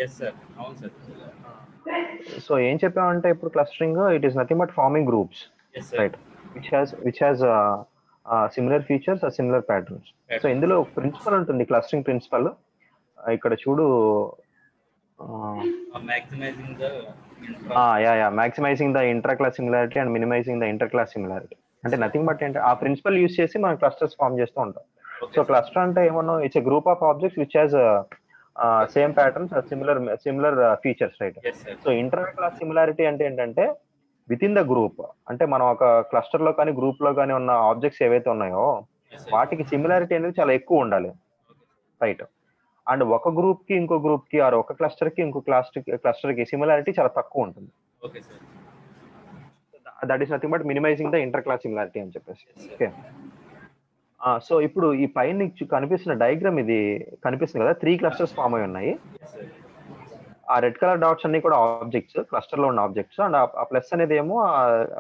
Yes sir, అవును సార్. So ఏం చెప్పామంటే ఇప్పుడు clustering it is nothing but forming groups, yes sir. Right, which has similar features or similar patterns. So ఇందులో principle ఉంటుంది, clustering principle. ఇక్కడ చూడు, maximizing the maximizing the inter class similarity and minimizing the inter class similarity. అంటే nothing but ఏంటి, ఆ principal use చేసి మనం clusters form చేస్తూ ఉంటాం. సో క్లస్టర్ అంటే ఏమన్నా, it's a group of objects which has same patterns or similar features, right. So inter class similarity అంటే ఏంటంటే విత్ ఇన్ ద గ్రూప్, అంటే మనం ఒక క్లస్టర్ లో కానీ గ్రూప్ లో కానీ ఉన్న ఆబ్జెక్ట్స్ ఏవైతే ఉన్నాయో వాటికి సిమిలారిటీ అనేది చాలా ఎక్కువ ఉండాలి, రైట్. అండ్ ఒక గ్రూప్ కి ఇంకో గ్రూప్ కి ఆర్ ఒక క్లస్టర్ కి ఇంకో క్లస్టర్ కి సిమిలారిటీ చాలా తక్కువ ఉంటుంది. That is nothing but minimising the inter class similarity అని చెప్పేసి. ఓకే, సో ఇప్పుడు ఈ పైన కనిపిస్తున్న డయాగ్రామ్ ఇది కనిపిస్తుంది కదా, 3 క్లస్టర్స్ ఫామ్ అయి ఉన్నాయి. ఆ రెడ్ కలర్ డాట్స్ అన్ని కూడా ఆబ్జెక్ట్స్, క్లస్టర్ లో ఉన్న ఆబ్జెక్ట్స్. అండ్ ఆ ప్లస్ అనేది ఏమో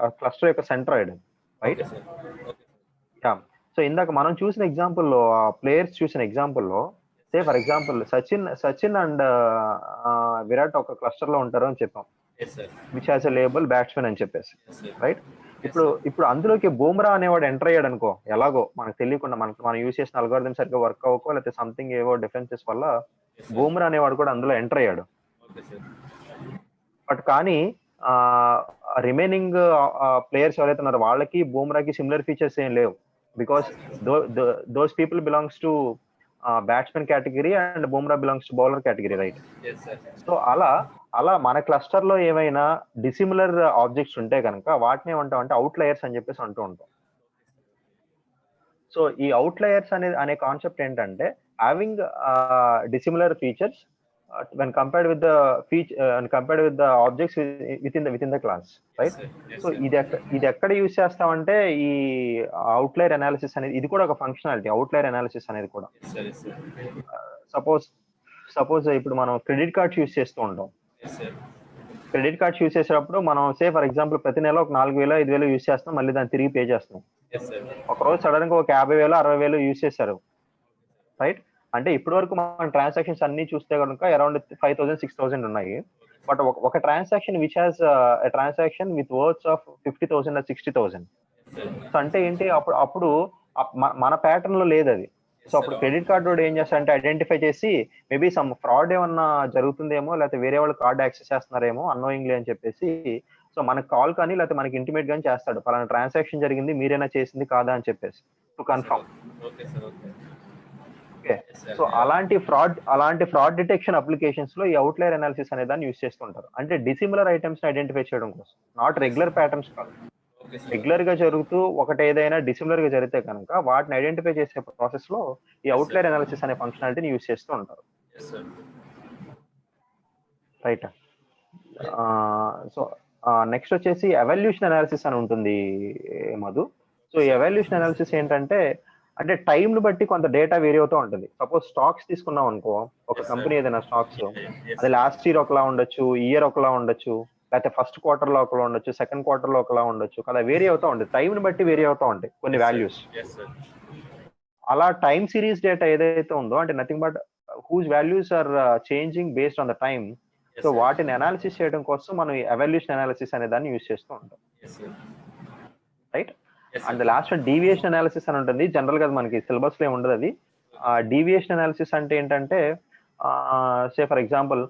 ఆ క్లస్టర్ యొక్క సెంట్రాయిడ్, రైట్. సో ఇందాక మనం చూసిన ఎగ్జాంపుల్లో, ఆ ప్లేయర్స్ చూసిన ఎగ్జాంపుల్లో, say for example Sachin and Virat ఒక క్లస్టర్ లో ఉంటారు అని చెప్పాం, which has a label batsmen అని చెప్పేసి, రైట్. ఇప్పుడు అందులోకి బూమ్రా అనేవాడు ఎంటర్ అయ్యాడు అనుకో, ఎలాగో మనకు తెలియకుండా, మనం యూజ్ చేసిన అల్గోరిథం సరిగ్గా వర్క్ అవ్వకో లేకపోతే సంథింగ్ ఏవో డిఫరెన్సెస్ వల్ల బూమ్రా అనేవాడు కూడా అందులో ఎంటర్ అయ్యాడు. బట్ కానీ రిమైనింగ్ ప్లేయర్స్ ఎవరైతే ఉన్నారో వాళ్ళకి బూమ్రాకి సిమిలర్ ఫీచర్స్ ఏం లేవు, because those people belongs to batsmen category and Bumrah belongs to bowler category, right. So అలా మన క్లస్టర్ లో ఏమైనా డిసిమిలర్ ఆబ్జెక్ట్స్ ఉంటే కనుక వాటిని ఏమంటాం అంటే అవుట్లయర్స్ అని చెప్పేసి అంటూ ఉంటాం. సో ఈ అవుట్లయర్స్ అనే కాన్సెప్ట్ ఏంటంటే having dissimilar features when compared with the objects within the class, right. So ఇది ఎక్కడ యూజ్ చేస్తామంటే ఈ అవుట్లైర్ అనాలిసిస్ అనేది, ఇది కూడా ఒక ఫంక్షనాలిటీ, అవుట్లైర్ అనాలిసిస్ అనేది కూడా. సపోజ్ ఇప్పుడు మనం క్రెడిట్ కార్డ్స్ యూజ్ చేస్తూ ఉంటాం. క్రెడిట్ కార్డ్స్ యూజ్ చేసేటప్పుడు మనం సే ఫర్ ఎగ్జాంపుల్ ప్రతి నెల ఒక 4,000 5,000 యూజ్ చేస్తాం, మళ్ళీ దాన్ని తిరిగి పే చేస్తాం. ఒక రోజు సడన్ గా ఒక 50,000 60,000 యూజ్ చేశారు, రైట్. అంటే ఇప్పటి వరకు మన ట్రాన్సాక్షన్స్ అన్ని చూస్తే కనుక అరౌండ్ 5,000 6,000 ఉన్నాయి. బట్ ఒక transaction which has transaction with worths of 50,000 or 60,000. So అంటే ఏంటి, అప్పుడు మన ప్యాటర్న్ లో లేదు అది. సో అప్పుడు క్రెడిట్ కార్డు ఏం చేస్తారంటే ఐడెంటిఫై చేసి మేబీ సమ్ ఫ్రాడ్ ఏమన్నా జరుగుతుందేమో, లేకపోతే వేరే వాళ్ళు కార్డు యాక్సెస్ చేస్తున్నారేమో అన్నోయింగ్లీ అని చెప్పేసి, సో మనకు కాల్ కానీ లేకపోతే మనకి ఇంటిమేట్ కానీ చేస్తాడు, పలానా ట్రాన్సాక్షన్ జరిగింది, మీరైనా చేసింది కాదా అని చెప్పేసి, టు కన్ఫర్మ్. సో అలాంటి ఫ్రాడ్ డిటెక్షన్ అప్లికేషన్స్ లో ఈ అవుట్లైర్ అనాలిసిస్ అనే దాన్ని యూజ్ చేస్తుంటారు. అంటే డిసిమిలర్ ఐటమ్స్ ని ఐడెంటిఫై చేయడం కోసం, నాట్ రెగ్యులర్ ప్యాటర్న్స్ కాదు. రెగ్యులర్ గా జరుగుతూ ఒకటి ఏదైనా డిసిమిలర్ గా జరిగితే కనుక వాటిని ఐడెంటిఫై చేసే ప్రాసెస్ లో ఈ అవుట్లైర్ అనాలిసిస్ అనే ఫంక్షనాలిటీని యూజ్ చేస్తూ ఉంటారు, రైట్. సో నెక్స్ట్ వచ్చేసి ఎవల్యూషన్ అనాలిసిస్ అని ఉంటుంది మధు. సో ఈ ఎవల్యూషన్ అనాలిసిస్ ఏంటంటే, అంటే టైం ని బట్టి కొంత డేటా వేరీ అవుతూ ఉంటుంది. సపోజ్ స్టాక్స్ తీసుకున్నాం అనుకో, ఒక కంపెనీ ఏదైనా స్టాక్స్, అది లాస్ట్ ఇయర్ ఒకలా ఉండొచ్చు, ఇయర్ ఒకలా ఉండొచ్చు, లేకపోతే ఫస్ట్ క్వార్టర్ లో ఒకలా ఉండొచ్చు, సెకండ్ క్వార్టర్ లో ఒకలా ఉండొచ్చు, అలా వేరీ అవుతూ ఉంటుంది, టైం ని బట్టి వేరీ అవుతూ ఉంటాయి కొన్ని వాల్యూస్. అలా టైం సిరీస్ డేటా ఏదైతే ఉందో, అంటే nothing but whose values are changing based on the time. So వాటిని అనాలిసిస్ చేయడం కోసం మనం ఎవల్యూషన్ అనాలిసిస్ అనే దాన్ని యూజ్ చేస్తూ ఉంటాం, right. And last deviation analysis అని ఉంటుంది. జనరల్ గా మనకి సిలబస్ లో ఉండదు అది. డీవియేషన్ అనాలిసిస్ అంటే ఏంటంటే, సే ఫర్ ఎగ్జాంపుల్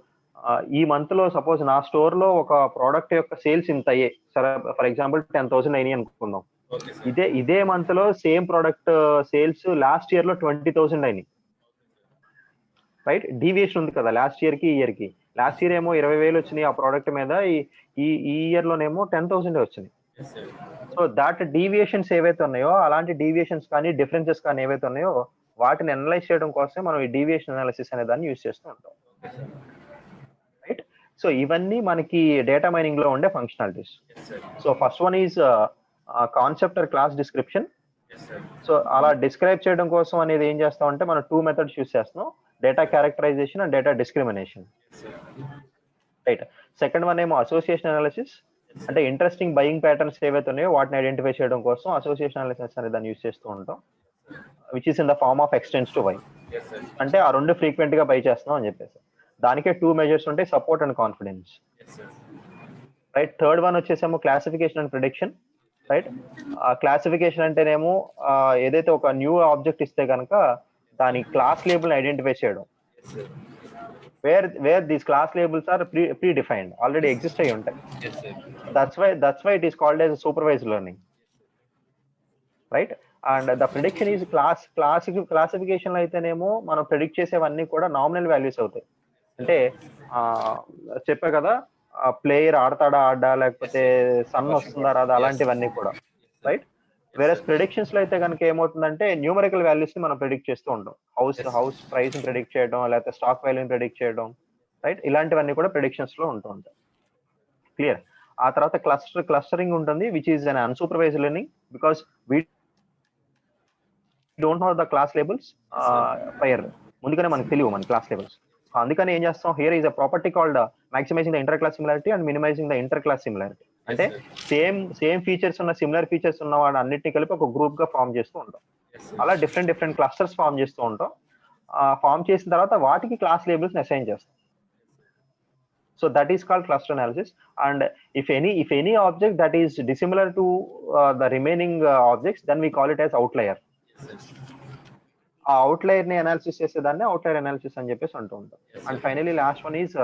ఈ మంత్ లో సపోజ్ నా స్టోర్ లో ఒక ప్రోడక్ట్ యొక్క సేల్స్ ఇంత అయ్యాయి, సరే ఫర్ ఎగ్జాంపుల్ 10,000 అయినాయి అనుకుందాం. ఇదే మంత్ లో same product sales last year లో 20,000 అయినాయి, రైట్. డీవియేషన్ ఉంది కదా లాస్ట్ ఇయర్ కి ఈ ఇయర్ కి. లాస్ట్ ఇయర్ ఏమో 20,000 వచ్చినాయి ఆ ప్రోడక్ట్ మీద, ఈ ఇయర్ లోనేమో 10,000 వచ్చినాయి. సో దాట్ డీవియేషన్స్ ఏవైతే ఉన్నాయో, అలాంటి డీవియేషన్స్ కానీ డిఫరెన్సెస్ కానీ ఏవైతే ఉన్నాయో వాటిని అనలైజ్ చేయడం కోసం మనం ఈ డీవియేషన్ అనాలిసిస్ అనే దాన్ని యూజ్ చేస్తూ ఉంటాం, రైట్. సో ఇవన్నీ మనకి డేటా మైనింగ్ లో ఉండే functionalities. So first one is concept or class description. So అలా డిస్క్రైబ్ చేయడం కోసం అనేది ఏం చేస్తాం అంటే మనం 2 మెథడ్స్ యూజ్ చేస్తున్నాం, data characterization and data discrimination, right. Second one ఏమో అసోసియేషన్ అనాలిసిస్, అంటే ఇంట్రెస్టింగ్ బయింగ్ ప్యాటర్న్స్ ఏవైతే ఉన్నాయో వాటిని ఐడెంటిఫై చేయడం కోసం అసోసియేషన్ అనాలిసిస్ అనే దాన్ని యూజ్ చేస్తూ ఉంటాం, which is in the form of extents to by. అంటే ఆ రెండు ఫ్రీక్వెంట్ గా బై చేస్తున్నాం అని చెప్పేసి. దానికే 2 మెజర్స్ ఉంటాయి, support and confidence. Yes, sir. Right. Third one వచ్చేసేమో classification and prediction. Right. Classification అంటేనేమో ఏదైతే ఒక న్యూ ఆబ్జెక్ట్ ఇస్తే కనుక దాని క్లాస్ లేబుల్ ఐడెంటిఫై చేయడం. Yes, sir. Where these class labels are predefined, already exist అయి ఉంటాయి. Yes, sir. That's why it is called as supervised learning. Right. And the prediction is classification లో అయితేనేమో మనం predict చేసేవన్నీ కూడా nominal values అవుతాయి. అంటే చెప్పా కదా, ప్లేయర్ ఆడతాడా ఆడా, లేకపోతే సన్ వస్తుందా రాదా, అలాంటివన్నీ కూడా. రైట్. వేరే ప్రిడిక్షన్స్ లో అయితే కనుక ఏమవుతుందంటే న్యూమరికల్ వాల్యూస్ ని మనం ప్రిడిక్ట్ చేస్తూ ఉంటాం. హౌస్ ప్రైస్ ని ప్రిడిక్ట్ చేయడం, లేకపోతే స్టాక్ వాల్యూని ప్రిడిక్ట్ చేయడం. రైట్. ఇలాంటివన్నీ కూడా ప్రిడిక్షన్స్ లో ఉంటూ ఉంటాయి. క్లియర్. ఆ తర్వాత క్లస్టరింగ్ ఉంటుంది, which is un unsupervised learning, because we don't know the class labels fire. ముందుగానే మనకు తెలియవు మన క్లాస్ లేబుల్స్. అందుకని ఏం చేస్తాం, here is a property called maximizing the inter class similarity and minimizing the inter class similarity. అంటే same features ఉన్న, similar features ఉన్న వాడు అన్నిటిని కలిపి ఒక గ్రూప్ గా ఫామ్ చేస్తూ ఉంటాం. అలా డిఫరెంట్ క్లస్టర్స్ ఫామ్ చేస్తూ ఉంటాం. ఫామ్ చేసిన తర్వాత వాటికి క్లాస్ లేబుల్స్ అసైన్ చేస్తాం. So that is called cluster analysis. And if any object that is dissimilar to the remaining objects, then we call it as outlier. ఆ అవుట్లయర్ ని analysis చేసేదాన్ని outlier analysis అని చెప్పేసి అంటూ ఉంటాం. And finally last one is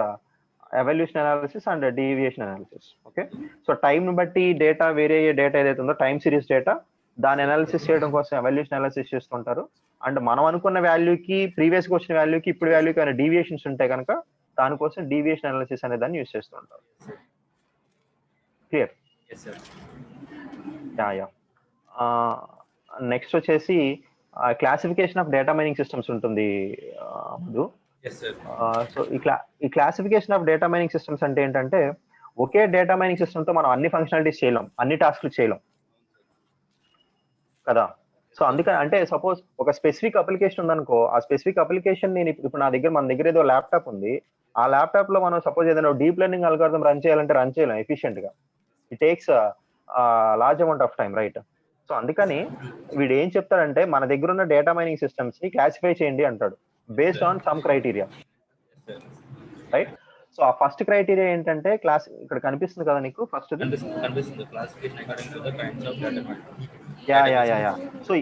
evolution analysis and deviation analysis. Okay. So time బట్టి data, వేరే data ఏదైతే ఉందో టైం సిరీస్ డేటా, దాని అనాలిసిస్ చేయడం కోసం ఎవల్యూషన్ అనాలిసిస్ చేస్తుంటారు. అండ్ మనం అనుకున్న వాల్యూకి, ప్రీవియస్ గా వచ్చిన వాల్యూకి ఇప్పుడు వాల్యూకి ఏమైనా డీవియేషన్స్ ఉంటాయి కనుక దానికోసం డీవియేషన్ అనాలిసిస్ అనే దాన్ని యూజ్ చేస్తూ ఉంటారు. క్లియర్? యా. నెక్స్ట్ వచ్చేసి classification of data mining systems ఉంటుంది మధు. సో ఈ classification of data mining systems అంటే ఏంటంటే, ఒకే డేటా మైనింగ్ సిస్టమ్ తో మనం అన్ని ఫంక్షనాలిటీస్ చేయలేం, అన్ని టాస్క్లు చేయలేం కదా. సో అందుకని అంటే సపోజ్ ఒక స్పెసిఫిక్ అప్లికేషన్ ఉందనుకో, ఆ స్పెసిఫిక్ అప్లికేషన్ నేను ఇప్పుడు మన దగ్గర ఏదో ల్యాప్టాప్ ఉంది, ఆ ల్యాప్టాప్ లో మనం సపోజ్ ఏదైనా డీప్ లెర్నింగ్ అల్గోరిథం రన్ చేయాలంటే రన్ చేయలేం ఎఫిషియెంట్ గా. It takes large amount of time, right. So అందుకని వీడు ఏం చెప్తాడంటే, మన దగ్గర ఉన్న డేటా మైనింగ్ సిస్టమ్స్ ని క్లాసిఫై చేయండి అంటాడు, based on some criteria. Right. So ఆ ఫస్ట్ క్రైటీరియా ఏంటంటే ఇక్కడ కనిపిస్తుంది కదా నీకు, ఫస్ట్ యా. సో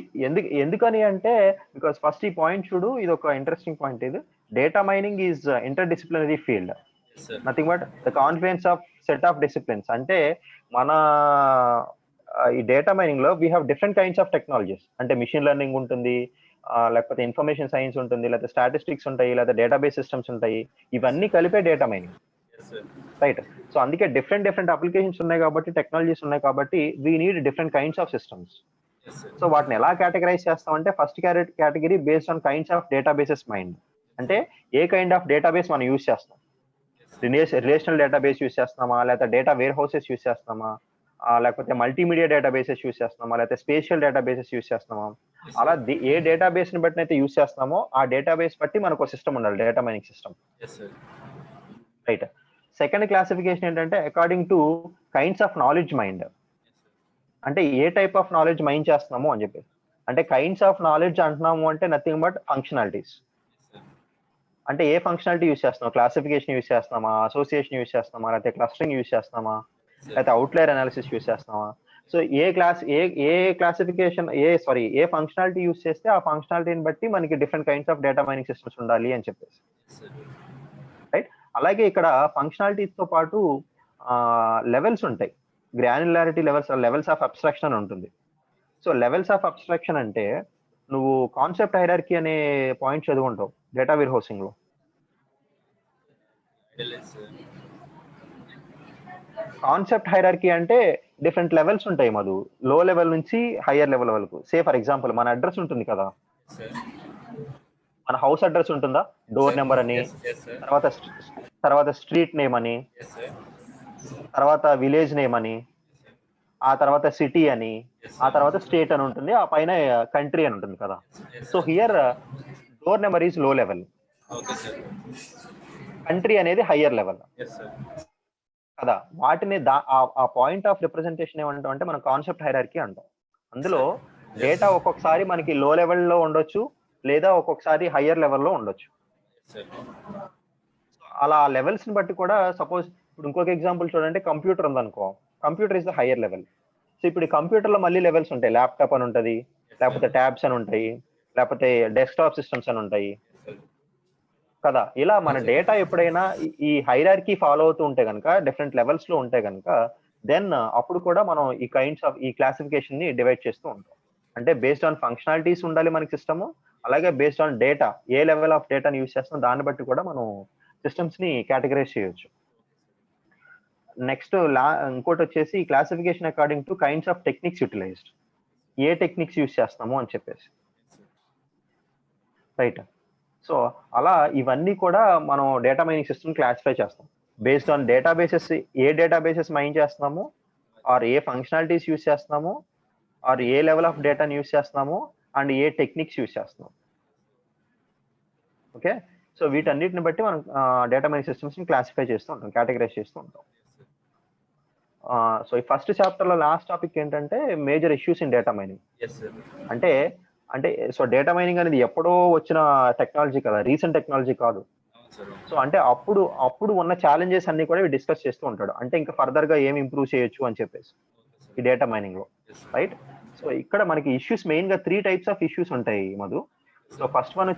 ఎందుకని అంటే, బికాస్ ఫస్ట్ ఈ పాయింట్ చూడు, ఇది ఒక ఇంట్రెస్టింగ్ పాయింట్. ఇది data mining is inter disciplinary field, nothing but the confluence of set of disciplines. అంటే మన ఈ డేటా మైనింగ్ లో we have different kinds of technologies. అంటే మిషన్ లెర్నింగ్ ఉంటుంది, లేకపోతే ఇన్ఫర్మేషన్ సైన్స్ ఉంటుంది, లేకపోతే స్టాటిస్టిక్స్ ఉంటాయి, లేకపోతే డేటాబేస్ సిస్టమ్స్ ఉంటాయి. ఇవన్నీ కలిపే డేటా మైనింగ్, రైట్. సో అందుకే డిఫరెంట్ అప్లికేషన్స్ ఉన్నాయి కాబట్టి, టెక్నాలజీస్ ఉన్నాయి కాబట్టి, we need different kinds of systems. So వాటిని ఎలా కేటగరైజ్ చేస్తామంటే, first category based on kinds of databases mind. అంటే ఏ కైండ్ ఆఫ్ డేటాబేస్ మనం యూజ్ చేస్తాం, రిలేషనల్ డేటాబేస్ యూజ్ చేస్తున్నామా, లేకపోతే డేటా వేర్ హౌసెస్ యూజ్ చేస్తున్నామా, లేకపోతే మల్టీమీడియా డేటాబేసెస్ యూజ్ చేస్తున్నామా, లేకపోతే స్పేషియల్ డేటాబేసెస్ యూజ్ చేస్తున్నామా. అలా ఏ డేటాబేస్ ని బట్టి అయితే యూజ్ చేస్తున్నామో ఆ డేటాబేస్ బట్టి మనకు సిస్టమ్ ఉండాలి, data mining system, right. Second classification ఏంటంటే according to kinds of knowledge mined. అంటే ఏ టైప్ ఆఫ్ నాలెడ్జ్ మైండ్ చేస్తున్నాము అని చెప్పి. అంటే కైండ్స్ ఆఫ్ నాలెడ్జ్ అంటున్నాము అంటే నథింగ్ బట్ ఫంక్షనాలిటీస్. అంటే ఏ ఫంక్షనాలిటీ యూజ్ చేస్తున్నాం, క్లాసిఫికేషన్ యూజ్ చేస్తున్నామా, అసోసియేషన్ యూజ్ చేస్తున్నామా, లేకపోతే క్లస్టరింగ్ యూజ్ చేస్తున్నామా, లేకపోతే అవుట్లైర్ అనాలిసిస్ యూజ్ చేస్తున్నామా. సో ఏ క్లాసిఫికేషన్ ఏ ఫంక్షనాలిటీ యూజ్ చేస్తే ఆ ఫంక్షనాలిటీని బట్టి మనకి different kinds of data mining systems ఉండాలి అని చెప్పేసి, రైట్. అలాగే ఇక్కడ ఫంక్షనాలిటీస్ తో పాటు లెవెల్స్ ఉంటాయి, గ్రాన్యులారిటీ లెవెల్స్ ఆఫ్ అబ్స్ట్రాక్షన్ అని ఉంటుంది. సో లెవెల్స్ ఆఫ్ అబ్స్ట్రాక్షన్ అంటే, నువ్వు కాన్సెప్ట్ హైరార్కీ అనే పాయింట్ చదువుకుంటావు డేటా వేర్ హౌసింగ్ లో. కాన్సెప్ట్ హైరార్కీ అంటే డిఫరెంట్ లెవెల్స్ ఉంటాయి మధు, లో లెవెల్ నుంచి హయ్యర్ లెవెల్ వరకు. సే ఫర్ ఎగ్జాంపుల్ మన అడ్రస్ ఉంటుంది కదా, మన హౌస్ అడ్రస్ ఉంటుందా, డోర్ నెంబర్ అని, తర్వాత స్ట్రీట్ నేమ్ అని, తర్వాత విలేజ్ నేమ్ అని, ఆ తర్వాత సిటీ అని, ఆ తర్వాత స్టేట్ అని ఉంటుంది, ఆ పైన కంట్రీ అని ఉంటుంది కదా. So here door number is low level, country అనేది హయ్యర్ లెవెల్ కదా. వాటిని ఆ పాయింట్ ఆఫ్ రిప్రజెంటేషన్ ఏమంటాం అంటే మనం కాన్సెప్ట్ హైరార్కీ అంటాం. అందులో డేటా ఒక్కొక్కసారి మనకి లో లెవెల్లో ఉండొచ్చు, లేదా ఒక్కొక్కసారి హయ్యర్ లెవెల్లో ఉండొచ్చు. అలా లెవెల్స్ ని బట్టి కూడా సపోజ్ ఇప్పుడు ఇంకొక ఎగ్జాంపుల్ చూడండి, కంప్యూటర్ ఉందనుకో, computer is the higher level. So ఇప్పుడు కంప్యూటర్ లో మళ్ళీ లెవెల్స్ ఉంటాయి, ల్యాప్టాప్ అని ఉంటుంది, లేకపోతే ట్యాబ్స్ అని ఉంటాయి, లేకపోతే డెస్క్టాప్ సిస్టమ్స్ అని ఉంటాయి కదా. ఇలా మన డేటా ఎప్పుడైనా ఈ హైరార్కీ ఫాలో అవుతూ ఉంటే కనుక, డిఫరెంట్ లెవెల్స్ లో ఉంటే కనుక, దెన్ అప్పుడు కూడా మనం ఈ కైండ్స్ ఆఫ్ ఈ క్లాసిఫికేషన్ ని డివైడ్ చేస్తూ ఉంటాం. అంటే బేస్డ్ ఆన్ ఫంక్షనాలిటీస్ ఉండాలి మనకి సిస్టమ్, అలాగే based on data, A level of డేటాని యూస్ చేస్తాం దాన్ని బట్టి కూడా మనం సిస్టమ్స్ ని కేటగరైజ్ చేయొచ్చు. నెక్స్ట్ ఇంకోటి వచ్చేసి classification according to kinds of techniques utilized, ఏ టెక్నిక్స్ యూస్ చేస్తాము అని చెప్పేసి, రైట్. సో అలా ఇవన్నీ కూడా మనం డేటా మైనింగ్ సిస్టమ్ క్లాసిఫై చేస్తాం బేస్డ్ ఆన్ డేటాబేసెస్, ఏ డేటాబేసెస్ మైన్ చేస్తున్నాము, ఆర్ ఏ ఫంక్షనాలిటీస్ యూస్ చేస్తున్నాము, ఆర్ ఏ లెవెల్ ఆఫ్ డేటాని యూస్ చేస్తున్నాము, అండ్ ఏ టెక్నిక్స్ యూస్ చేస్తున్నాం. ఓకే, సో వీటన్నిటిని బట్టి మనం డేటా మైనింగ్ సిస్టమ్స్ ని క్లాసిఫై చేస్తూ ఉంటాం, కేటగరైజ్ చేస్తూ ఉంటాం. సో ఈ ఫస్ట్ చాప్టర్ లో లాస్ట్ టాపిక్ ఏంటంటే major issues in data mining. అంటే అంటే సో డేటా మైనింగ్ అనేది ఎప్పుడో వచ్చిన టెక్నాలజీ కదా, రీసెంట్ టెక్నాలజీ కాదు. సో అంటే అప్పుడు ఉన్న ఛాలెంజెస్ అన్ని కూడా డిస్కస్ చేస్తూ ఉంటాడు, అంటే ఇంకా ఫర్దర్ గా ఏం ఇంప్రూవ్ చేయొచ్చు అని చెప్పేసి ఈ డేటా మైనింగ్ లో, రైట్. సో ఇక్కడ మనకి ఇష్యూస్ మెయిన్ గా 3 టైప్స్ ఆఫ్ ఇష్యూస్ ఉంటాయి మధు. సో ఫస్ట్ వన్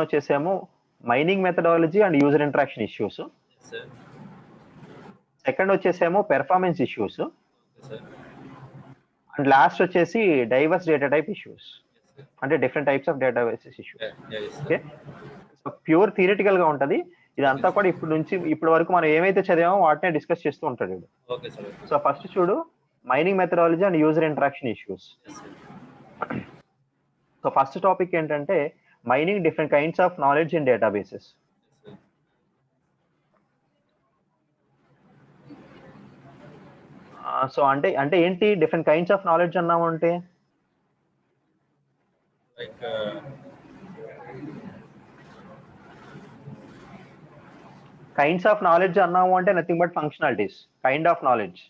వచ్చేసేమో mining methodology and user interaction issues. Second వచ్చేసేమో పెర్ఫార్మెన్స్ ఇష్యూస్, అండ్ లాస్ట్ వచ్చేసి డైవర్స్ డేటా టైప్ ఇష్యూస్, అంటే different types of databases issues. Okay, so pure theoretical గా ఉంటది ఇదంతా కూడా. ఇప్పటి వరకు మనం ఏమైతే చదివామో వాటినే డిస్కస్ చేస్తూ ఉంటాడు. సో ఫస్ట్ చూడు, mining methodology and user interaction issues. So first topic ఏంటంటే mining different kinds of knowledge in databases. So అంటే ఏంటి డిఫరెంట్ కైండ్స్ ఆఫ్ నాలెడ్జ్ అన్నాము అంటే, కైండ్స్ ఆఫ్ నాలెడ్జ్ అన్నాము అంటే nothing but functionalities, kind of knowledge.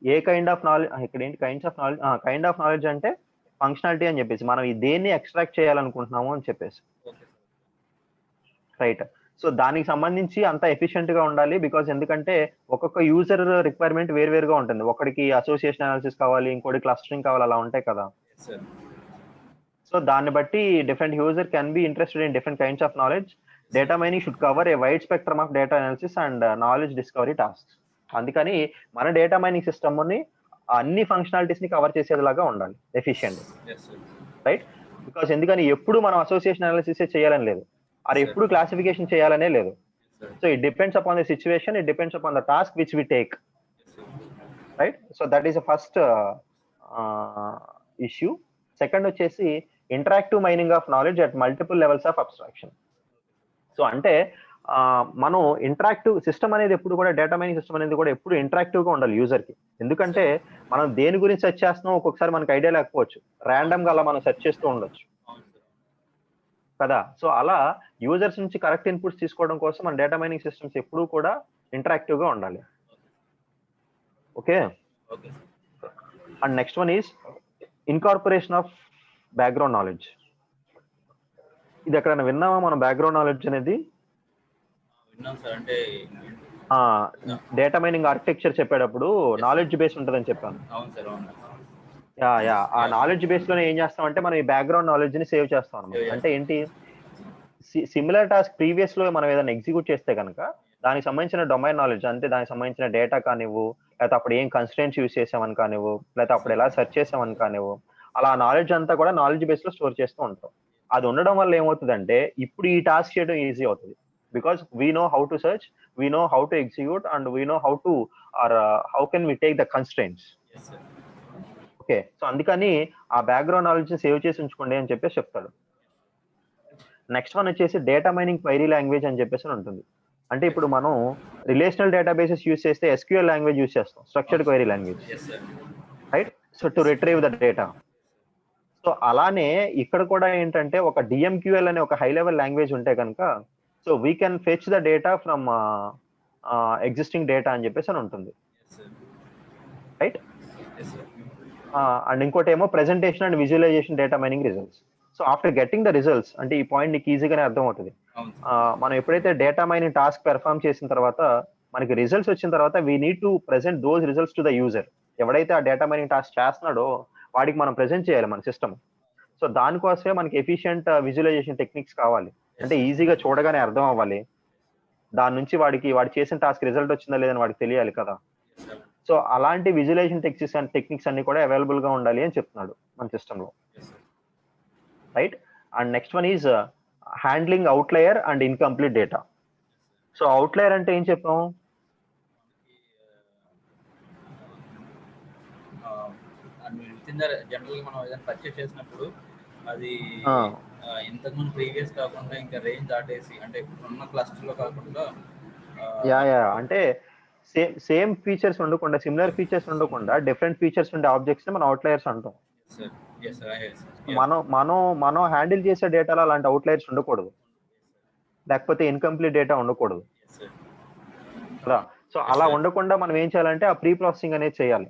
A kind of knowledge, ఇక్కడ ఏంటి kinds of knowledge, kind of knowledge అంటే functionality అని చెప్పేసి, మనం దేన్ని ఎక్స్ట్రాక్ట్ చేయాలనుకుంటున్నాము అని చెప్పేసి, రైట్. సో దానికి సంబంధించి అంత ఎఫిషియెంట్ గా ఉండాలి, బికాస్ ఎందుకంటే ఒక్కొక్క యూజర్ రిక్వైర్మెంట్ వేరువేరుగా ఉంటుంది. ఒకటికి అసోసియేషన్ అనాలిసిస్ కావాలి, ఇంకోటి క్లస్టరింగ్ కావాలి, అలా ఉంటాయి కదా. సో దాన్ని బట్టి different user can be interested in different kinds of knowledge. Data mining should cover A wide spectrum of data analysis and knowledge discovery tasks. అందుకని మన డేటా మైనింగ్ సిస్టమ్ ని అన్ని ఫంక్షనాలిటీస్ ని కవర్ చేసేలాగా ఉండాలి, ఎఫిషియెంట్, రైట్. బికాస్ ఎందుకని ఎప్పుడు మనం అసోసియేషన్ అనాలిసిస్ చేయాలని లేదు, అది ఎప్పుడు క్లాసిఫికేషన్ చేయాలనే లేదు. So it depends upon the situation, it depends upon the task which we take, right. So that is the first issue. Second వచ్చేసి interactive mining of knowledge at multiple levels of abstraction. So అంటే మనం interactive system అనేది ఎప్పుడు కూడా, data mining system అనేది కూడా ఎప్పుడు interactive గా ఉండాలి యూజర్ కి. ఎందుకంటే మనం దేని గురించి సెర్చ్ చేస్తున్నాం ఒక్కొక్కసారి మనకు ఐడియా లేకపోవచ్చు, ర్యాండమ్ గా అలా మనం సెర్చ్ చేస్తూ ఉండొచ్చు కదా. సో అలా యూజర్స్ నుంచి కరెక్ట్ ఇన్పుట్స్ తీసుకోవడం కోసం మన డేటా మైనింగ్ సిస్టమ్స్ ఎప్పుడూ కూడా ఇంటరాక్టివ్ గా ఉండాలి. Okay, and next one is incorporation of background knowledge. ఇది ఎక్కడైనా విన్నామా మనం బ్యాక్గ్రౌండ్ నాలెడ్జ్ అనేది? డేటా మైనింగ్ ఆర్కిటెక్చర్ చెప్పేటప్పుడు నాలెడ్జ్ బేస్ ఉంటుందని చెప్పాను. ఆ నాలెడ్జ్ బేస్ లోనే ఏం చేస్తాం అంటే మనం ఈ బ్యాక్గ్రౌండ్ నాలెడ్జ్ ని సేవ్ చేస్తాం అనమాట. అంటే ఏంటి, సిమిలర్ టాస్క్ ప్రీవియస్ లో మనం ఏదైనా ఎగ్జిక్యూట్ చేస్తే కనుక దానికి సంబంధించిన డొమైన్ నాలెడ్జ్, అంటే దానికి సంబంధించిన డేటా కానివ్వు, లేకపోతే అప్పుడు ఏం కన్స్ట్రెంట్స్ యూస్ చేసామని కానివ్వు, లేకపోతే అప్పుడు ఎలా సెర్చ్ చేసామని కానివ్వు, అలా నాలెడ్జ్ అంతా కూడా నాలెడ్జ్ బేస్ లో స్టోర్ చేస్తూ ఉంటాం. అది ఉండడం వల్ల ఏమవుతుందంటే ఇప్పుడు ఈ టాస్క్ చేయడం ఈజీ అవుతుంది, because we know how to search, we know how to execute, and we know how to or how can we take the constraints. Okay, so అందుకని ఆ బ్యాక్గ్రౌండ్ నాలెడ్జ్ సేవ్ చేసి ఉంచుకోండి అని చెప్పేసి చెప్తాడు. నెక్స్ట్ వన్ వచ్చేసి data mining query language అని చెప్పేసి ఉంటుంది. అంటే ఇప్పుడు మనం రిలేషనల్ డేటాబేసెస్ యూస్ చేస్తే SQL లాంగ్వేజ్ యూస్ చేస్తాం, structured query language, right. So to retrieve the data. So అలానే ఇక్కడ కూడా ఏంటంటే ఒక DMQL అనే ఒక హై లెవెల్ లాంగ్వేజ్ ఉంటే కనుక, so we can fetch the data from existing data అని చెప్పేసి అని ఉంటుంది, రైట్. అండ్ ఇంకోటి ఏమో presentation and visualization data mining results. So after getting the results, అంటే ఈ పాయింట్ నీకు ఈజీగానే అర్థమవుతుంది. అవును మనం ఎప్పుడైతే డేటా మైనింగ్ టాస్క్ పెర్ఫామ్ చేసిన తర్వాత మనకి రిజల్ట్స్ వచ్చిన తర్వాత we need to present those results to the user. ఎవడైతే ఆ డేటా మైనింగ్ టాస్క్ చేస్తున్నాడో వాడికి మనం ప్రెజెంట్ చేయాలి మన సిస్టమ్. సో దానికోసమే మనకి ఎఫిషియంట్ విజువలైజేషన్ టెక్నిక్స్ కావాలి. అంటే ఈజీగా చూడగానే అర్థం అవ్వాలి. దాని నుంచి వాడు చేసిన టాస్క్ రిజల్ట్ వచ్చిందా లేదని వాడికి తెలియాలి కదా. సో అలాంటి విజువలైజేషన్ టెక్నిక్స్ అన్ని కూడా అవైలబుల్ గా ఉండాలి అని చెప్తున్నాడు మన సిస్టమ్ లో, right. And next one is handling outlier and incomplete data. So outlier అంటే ఏం చెప్పాము? జనరల్ మనం ఏదైనా పర్చేస్ చేసినప్పుడు అది ఇంతకుముందు ప్రీవియస్ కాకుండా ఇంకా రేంజ్ దాటేసి, అంటే ఉన్న క్లస్టర్ లో కాకుండా అంటే సేమ్ ఫీచర్స్ ఉండకుండా, సిమిలర్ ఫీచర్స్ ఉండకుండా డిఫరెంట్ ఫీచర్స్ ఉండే ఆబ్జెక్ట్స్ ని మనం అవుట్లయర్స్ అంటాం. మనం హ్యాండిల్ చేసే డేటాలో అలాంటి అవుట్లయర్స్ ఉండకూడదు, లేకపోతే ఇన్కంప్లీట్ డేటా ఉండకూడదు కదా. సో అలా ఉండకుండా మనం ఏం చేయాలంటే ఆ ప్రీ ప్రాసెసింగ్ అనేది చేయాలి.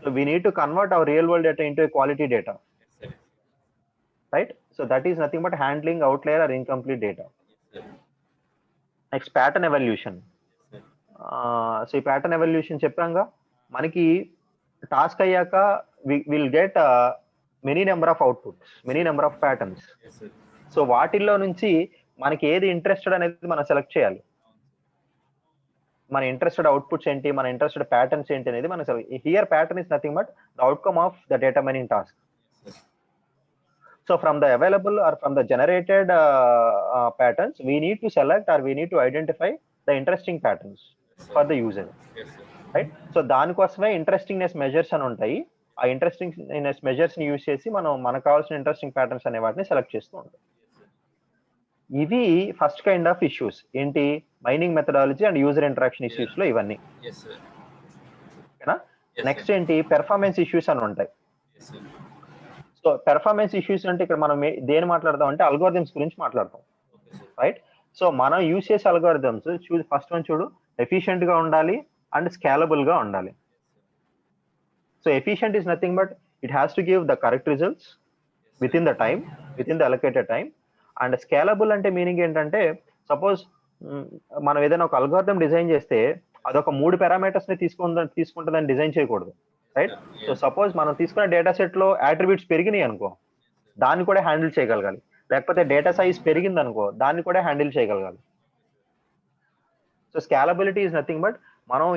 So we need to convert our real world data into quality data, right. So that is nothing but handling outlier or incomplete data. Next pattern evolution. So ఈ ప్యాటర్న్ ఎవల్యూషన్ చెప్పాంగా, మనకి task అయ్యాక will get many number of outputs, many number of patterns. So వాటిల్లో నుంచి మనకి ఏది interested అనేది మనం సెలెక్ట్ చేయాలి. మన ఇంట్రెస్టెడ్ అవుట్పుట్స్ ఏంటి, మన ఇంట్రెస్టెడ్ ప్యాటర్న్స్ ఏంటి అనేది మనం here pattern is nothing but the outcome of the data mining task. So from the available or from the generated patterns, we need to select or we need to identify the interesting patterns for the user, right. So దానికోసమే ఇంట్రెస్టింగ్నెస్ measures అని ఉంటాయి. ఆ ఇంట్రెస్టింగ్నెస్ measures ని use చేసి మనకు కావాల్సిన interesting patterns అనే వాటిని సెలెక్ట్ చేస్తూ ఉంటాం. ఇవి ఫస్ట్ కైండ్ ఆఫ్ ఇష్యూస్ ఏంటి, mining methodology and user interaction issues లో ఇవన్నీ. నెక్స్ట్ ఏంటి, పెర్ఫార్మెన్స్ ఇష్యూస్ అని ఉంటాయి. సో పెర్ఫార్మెన్స్ ఇష్యూస్ అంటే ఇక్కడ మనం దేని మాట్లాడదాం అంటే అల్గోరిథమ్స్ గురించి మాట్లాడతాం, రైట్. సో మనం యూజ్ చేసే అల్గోరిథమ్స్ ఫస్ట్ వన్ చూడు, ఎఫిషియెంట్ గా ఉండాలి అండ్ స్కేలబుల్ గా ఉండాలి. So efficient is nothing but it has to give the correct results with in the time, with in the allocated time. And scalable అంటే meaning ఏంటంటే, suppose మనం ఏదైనా ఒక అల్గోరిథం డిజైన్ చేస్తే అదొక 3 పారామీటర్స్ ని తీసుకుంటుందని డిజైన్ చేయకూడదు, రైట్. సో సపోజ్ మనం తీసుకున్న డేటా సెట్ లో అట్రిబ్యూట్స్ పెరిగినాయి అనుకో, దాన్ని కూడా హ్యాండిల్ చేయగలగాలి. లేకపోతే డేటా సైజ్ పెరిగింది అనుకో, దాన్ని కూడా హ్యాండిల్ చేయగలగాలి. So scalability is nothing but మనం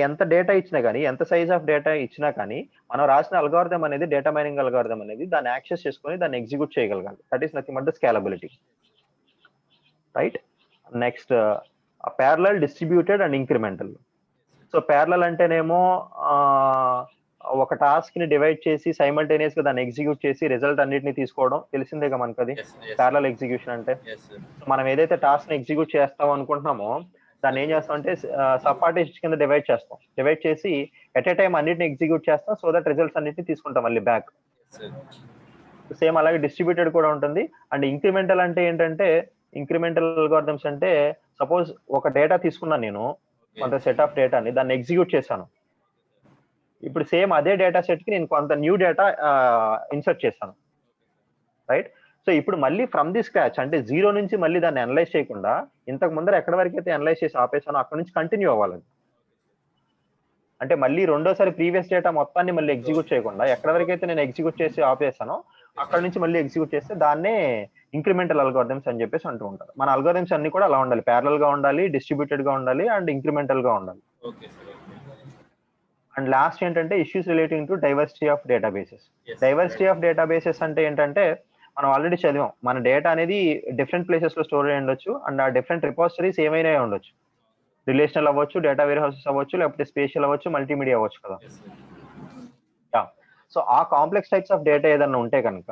ఎంత డేటా ఇచ్చినా కానీ, ఎంత సైజ్ ఆఫ్ డేటా ఇచ్చినా కానీ, మనం రాసిన అల్గోరిథం అనేది, డేటా మైనింగ్ అల్గోరిథం అనేది దాన్ని యాక్సెస్ చేసుకొని దాన్ని ఎగ్జిక్యూట్ చేయగలగాలి. That is nothing but the scalability, right. Next parallel, distributed and incremental. So parallel అంటేనేమో ఒక టాస్క్ ని డివైడ్ చేసి సైమల్టేనియస్ గా దాన్ని ఎగ్జిక్యూట్ చేసి రిజల్ట్ అన్నిటిని తీసుకోవడం తెలిసిందేగా మనకు. అది ప్యారలల్ ఎగ్జిక్యూషన్ అంటే. మనం ఏదైతే టాస్క్ ని ఎగ్జిక్యూట్ చేస్తాం అనుకుంటున్నామో దాన్ని ఏం చేస్తాం అంటే సబ్ పార్టీషన్స్ కింద డివైడ్ చేస్తాం. డివైడ్ చేసి ఎట్ ఏ టైం అన్నిటిని ఎగ్జిక్యూట్ చేస్తాం, సో దట్ రిజల్ట్స్ అన్నిటిని తీసుకుంటాం మళ్ళీ బ్యాక్. సేమ్ అలాగే డిస్ట్రిబ్యూటెడ్ కూడా ఉంటుంది. అండ్ ఇంక్రిమెంటల్ అంటే ఏంటంటే, ఇంక్రిమెంటల్ అల్గోరిథమ్స్ అంటే సపోజ్ ఒక డేటా తీసుకున్నాను నేను, కొంత సెట్ ఆఫ్ డేటాని, దాన్ని ఎగ్జిక్యూట్ చేశాను. ఇప్పుడు సేమ్ అదే డేటా సెట్ కి నేను కొంత న్యూ డేటా ఇన్సర్ట్ చేశాను, రైట్. సో ఇప్పుడు మళ్ళీ ఫ్రమ్ ది స్క్రాచ్, అంటే జీరో నుంచి మళ్ళీ దాన్ని అనలైజ్ చేయకుండా, ఇంతకు ముందర ఎక్కడి వరకు అయితే అనలైజ్ చేసి ఆపేసానో అక్కడ నుంచి కంటిన్యూ అవ్వాలి. అంటే మళ్ళీ రెండోసారి ప్రీవియస్ డేటా మొత్తాన్ని మళ్ళీ ఎగ్జిక్యూట్ చేయకుండా, ఎక్కడి వరకు అయితే నేను ఎగ్జిక్యూట్ చేసి ఆపేసానో అక్కడ నుంచి మళ్ళీ ఎగ్జిక్యూట్ చేస్తే దాన్నే ఇంక్రిమెంటల్ అల్గోరిథమ్స్ అని చెప్పేసి అంటూ ఉంటారు. మన అల్గోరిథమ్స్ అన్ని కూడా అలా ఉండాలి, ప్యారలల్ గా ఉండాలి, డిస్ట్రిబ్యూటెడ్ గా ఉండాలి అండ్ ఇంక్రిమెంటల్ గా ఉండాలి. అండ్ లాస్ట్ ఏంటంటే issues relating to diversity of databases. Diversity of databases అంటే ఏంటంటే, మనం ఆల్రెడీ చదివాం, మన డేటా అనేది డిఫరెంట్ ప్లేసెస్ లో స్టోర్ అయి ఉండొచ్చు అండ్ ఆ డిఫరెంట్ రిపోజిటరీస్ ఏమైనా ఉండొచ్చు. రిలేషనల్ అవ్వచ్చు, డేటా వేర్ హౌసెస్ అవ్వచ్చు, లేకపోతే స్పేషియల్ అవ్వచ్చు, మల్టీమీడియా అవ్వచ్చు కదా. సో ఆ కాంప్లెక్స్ టైప్స్ ఆఫ్ డేటా ఏదైనా ఉంటే కనుక,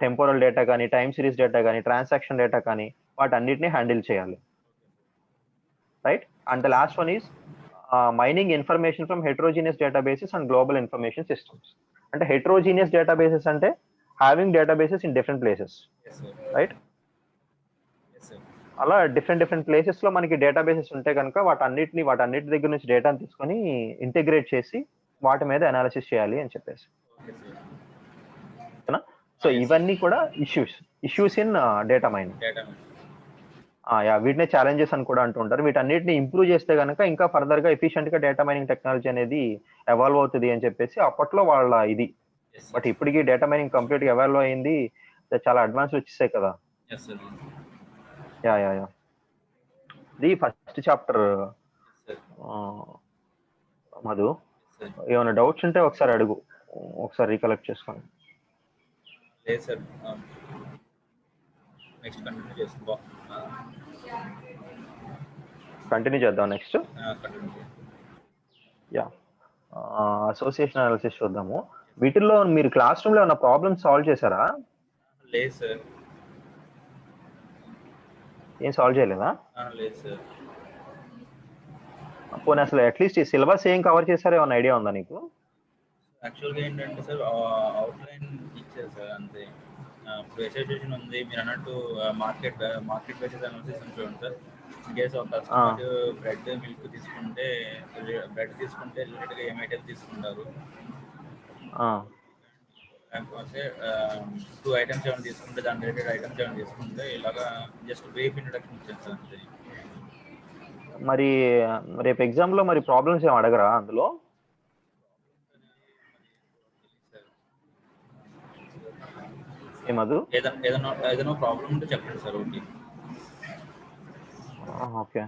టెంపోరల్ డేటా కానీ, టైమ్ సిరీస్ డేటా కానీ, ట్రాన్సాక్షన్ డేటా కానీ, వాటన్నిటిని హ్యాండిల్ చేయాలి, right. And the last one is mining information from heterogeneous databases and global information systems. అంటే హెట్రోజీనియస్ డేటాబేసెస్ అంటే having databases in different places, right. అలా different places లో మనకి databases ఉంటే కనుక వాటన్నిటి దగ్గర నుంచి డేటాను తీసుకొని ఇంటిగ్రేట్ చేసి వాటి మీద అనాలిసిస్ చేయాలి అని చెప్పేసి. Okay sir. ఓకేనా? సో yes, ఇవన్నీ కూడా issues in data mining. Data వీటినే ఛాలెంజెస్ అని కూడా అంటుంటారు. వీటన్నిటిని ఇంప్రూవ్ చేస్తే గనక ఇంకా ఫర్దర్ గా ఎఫిషియెంట్ గా డేటా మైనింగ్ టెక్నాలజీ అనేది ఎవాల్వ్ అవుతుంది అని చెప్పేసి అప్పట్లో వాళ్ళ ఇది. yes, బట్ ఇప్పటికి డేటా మైనింగ్ కంప్లీట్ గా ఎవాల్వ్ అయింది, చాలా అడ్వాన్స్ వచ్చేసాయి కదా. yes, sir. యా ఇది first chapter. Yes, sir. Madhu, Yes, sir. ఏమైనా డౌట్స్ ఉంటే ఒకసారి అడుగు, ఒకసారి రీకలెక్ట్ చేసుకోండి. లేదు సార్, నెక్స్ట్ కంటిన్యూ చేస్తాం. కంటిన్యూ చేద్దాం next. Continue. Yeah, association analysis చూద్దాము. వీటిల్లో మీరు క్లాస్ రూమ్ లో ఏమైనా ప్రాబ్లమ్స్ సాల్వ్ చేశారా? లేదు సార్. ఏం సాల్వ్ చేయలేదా? లేదు సార్. పోనీ అసలు అట్లీస్ట్ ఈ సిలబస్ ఏం కవర్ చేశారో ఏమైనా ఐడియా ఉందా నీకు? యాక్చువల్గా ఏంటంటే సార్, అవుట్లైన్ ఇచ్చారు సార్ అంతే. ఇప్పుడు అసోసియేషన్ ఉంది, మీరు అన్నట్టు మార్కెట్ బేసిస్ అనాలిసిస్ అని చూడండి సార్. ఇన్ కేసు ఒక కస్టమర్ బ్రెడ్ మిల్క్ తీసుకుంటే రిలేటెడ్గా ఏం ఐటమ్స్ తీసుకుంటారు, లేకపోతే 2 ఐటమ్స్ ఏమైనా తీసుకుంటే దాని రిలేటెడ్ ఐటమ్స్ ఏమైనా తీసుకుంటే ఇలాగా జస్ట్ బ్రీఫ్ ఇంట్రడక్షన్ ఇచ్చాను సార్ అంతే. మరి రేపు ఎగ్జామ్ లో మరి ప్రాబ్లమ్స్ ఏం అడగరా అందులో? ఏమదు ఏదైనా ప్రాబ్లం ఉంటే చెప్పండి సార్. ఓకే.